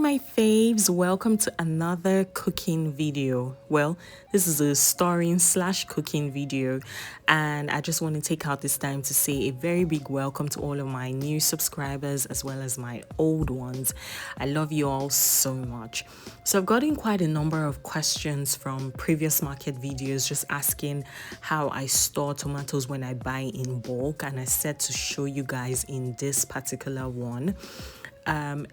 my faves, welcome to another cooking video. Well, this is a storing slash cooking video, and I just want to take out this time to say a very big welcome to all of my new subscribers as well as my old ones. I love you all so much. So I've gotten quite a number of questions from previous market videos just asking how I store tomatoes when I buy in bulk, and I said to show you guys in this particular one.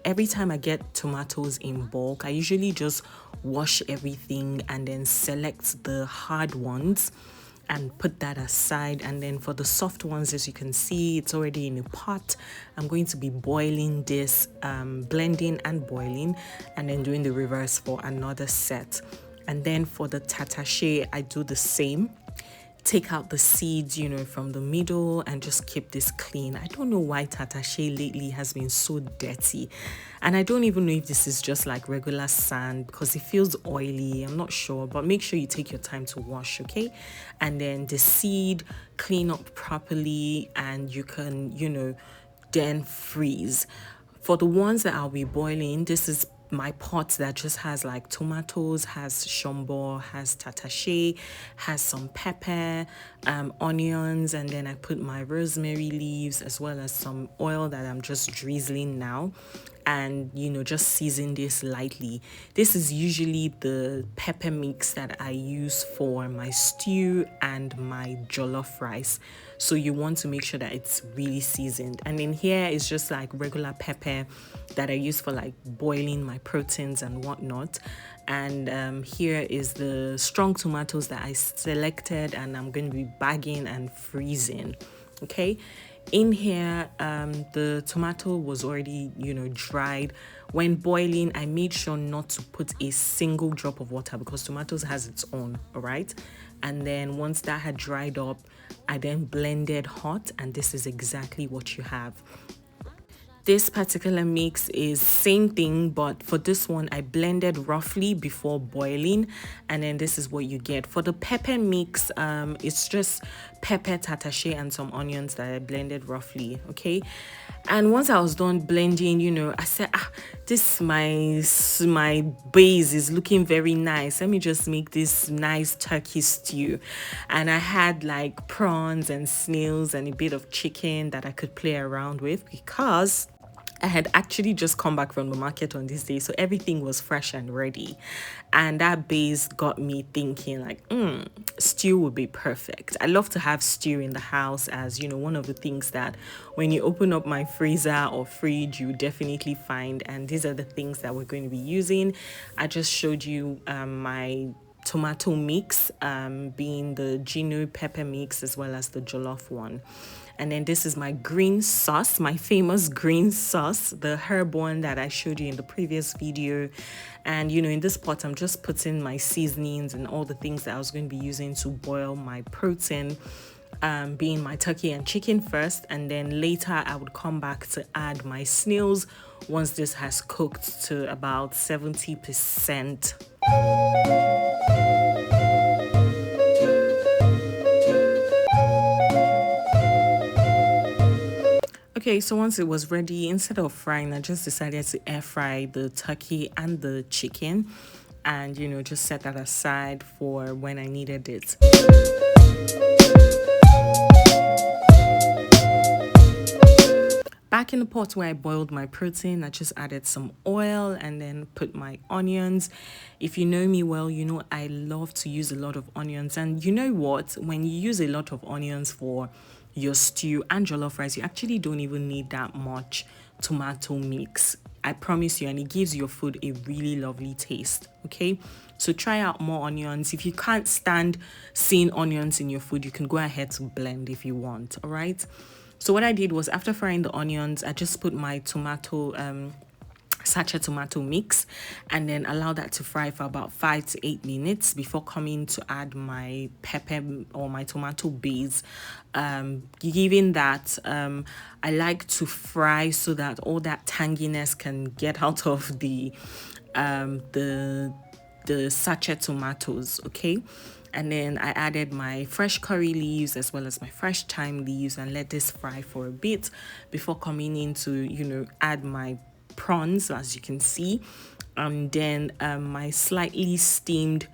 Every time I get tomatoes in bulk, I usually just wash everything and then select the hard ones and put that aside. And then for the soft ones, as you can see, it's already in a pot. I'm going to be boiling this, blending and boiling, and then doing the reverse for another set. And then for the tatashe, I do the same. Take out the seeds, from the middle and just keep this clean. I don't know why tatashe lately has been so dirty, and I don't even know if this is just like regular sand because it feels oily. I'm not sure, but make sure you take your time to wash, okay? And then the seed, clean up properly, and you can, then freeze. For the ones that I'll be boiling, this is my pot that just has like tomatoes, has shombo, has tatashe, has some pepper, onions, and then I put my rosemary leaves as well as some oil that I'm just drizzling now, and just season this lightly. This is usually the pepper mix that I use for my stew and my jollof rice, so you want to make sure that it's really seasoned. And in here is just like regular pepper that I use for like boiling my proteins and whatnot. And here is the strong tomatoes that I selected, and I'm going to be bagging and freezing. Okay, in here the tomato was already dried. When boiling, I made sure not to put a single drop of water because tomatoes has its own, all right? And then once that had dried up, I then blended hot, and this is exactly what you have. This particular mix is same thing, but for this one I blended roughly before boiling, and then this is what you get. For the pepper mix, it's just pepper, tatashe, and some onions that I blended roughly, okay? And once I was done blending, I said, this my base is looking very nice. Let me just make this nice turkey stew. And I had like prawns and snails and a bit of chicken that I could play around with because I had actually just come back from the market on this day, so everything was fresh and ready. And that base got me thinking like, stew would be perfect. I love to have stew in the house, as one of the things that when you open up my freezer or fridge, you definitely find. And these are the things that we're going to be using. I just showed you my tomato mix, being the Gino pepper mix as well as the jollof one. And then this is my green sauce, my famous green sauce, the herb one that I showed you in the previous video. And in this pot, I'm just putting my seasonings and all the things that I was going to be using to boil my protein, being my turkey and chicken first, and then later I would come back to add my snails once this has cooked to about 70%. Okay, so once it was ready, instead of frying, I just decided to air fry the turkey and the chicken, and just set that aside for when I needed it. Back in the pot where I boiled my protein, I just added some oil and then put my onions. If you know me well, I love to use a lot of onions. And you know what? When you use a lot of onions for your stew and jollof rice, you actually don't even need that much tomato mix. I promise you, and it gives your food a really lovely taste, okay? So try out more onions. If you can't stand seeing onions in your food, you can go ahead to blend if you want, all right? So what I did was, after frying the onions, I just put my tomato sachet tomato mix and then allow that to fry for about 5 to 8 minutes before coming to add my pepper or my tomato base. Given that I like to fry so that all that tanginess can get out of the sachet tomatoes, okay? And then I added my fresh curry leaves as well as my fresh thyme leaves and let this fry for a bit before coming in to add my prawns, as you can see, and then my slightly steamed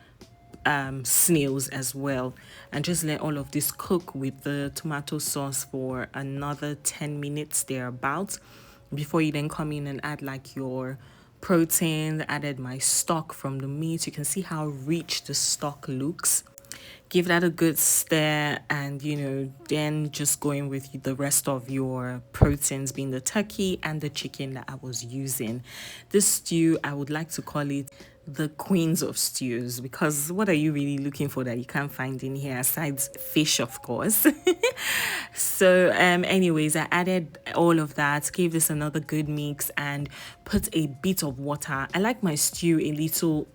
snails as well, and just let all of this cook with the tomato sauce for another 10 minutes thereabouts before you then come in and add like your protein. Added my stock from the meat. You can see how rich the stock looks. Give that a good stir, and then just going with the rest of your proteins, being the turkey and the chicken that I was using. This stew, I would like to call it the queens of stews, because what are you really looking for that you can't find in here aside fish, of course? So anyways, I added all of that, gave this another good mix, and put a bit of water. I like my stew a little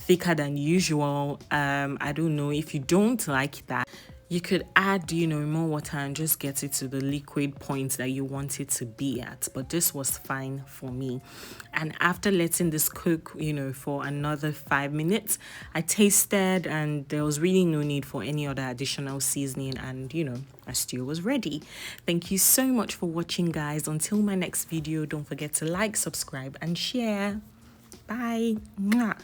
thicker than usual. I don't know, if you don't like that, you could add more water and just get it to the liquid point that you want it to be at, but this was fine for me. And after letting this cook for another 5 minutes, I tasted, and there was really no need for any other additional seasoning, and my stew was ready. Thank you so much for watching, guys. Until my next video, don't forget to like, subscribe and share. Bye. Mwah.